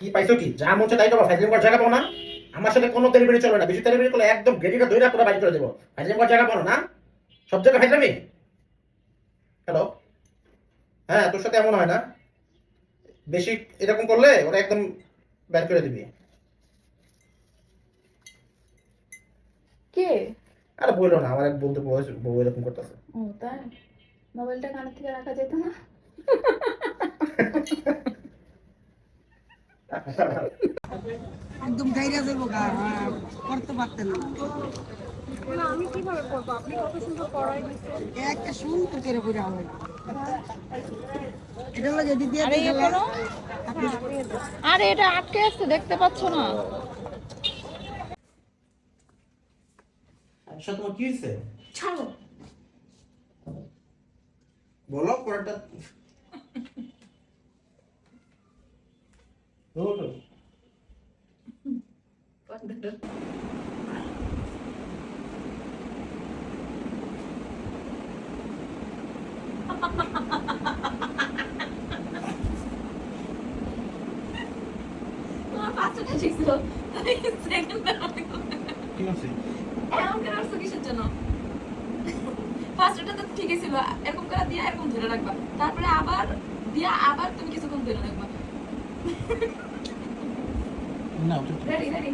কি পাইছো কি? যা মন চায় তাই করো, ফাইজলামি করার জায়গা পাও না? আমার সাথে কোনো তেড়িবেড়ি চলবে না, বেশি তেড়িবেড়ি করলে একদম গেটিটা ধইরা পুরো বাইর করে দেবো। ফাইজলামি করার জায়গা পাও না? সব জায়গায় ফাইজলামি। হ্যালো, হ্যাঁ তোর সাথে এমন হয় না? বেশি এরকম করলে ওরা একদম বের করে দিবি। কে? আরে বললো না, আমার এক বন্ধু বউ এরকম করতেছে। ও তাই? মোবাইলটা কানের থেকে রাখা যেত না? একদম গাইরা যাবো গা, করতে পারতেন না। না আমি কিভাবে করবো? আপনি কত সুন্দর পড়াই দিচ্ছেন। একটা সুন্দর করে পড়া হবে। এটা লাগে দিদি আরে এখনো আরে এটা আটকে আছে, দেখতে পাচ্ছ না? আচ্ছা তোমার কি হয়েছে? ছাড়ো। বলো পরেরটা। বলো। তোমার পাঁচটা শিখছো, সেকেন্ড কি হয়েছে? এমন করে আসছো কিসের জন্য? ফার্স্টটা তো ঠিকই ছিল, এরকম করে দিয়ে এরকম ধরে রাখবা, তারপরে আবার দিয়া আবার তুমি কিছুক্ষণ ধরে রাখবা। না রেডি রেডি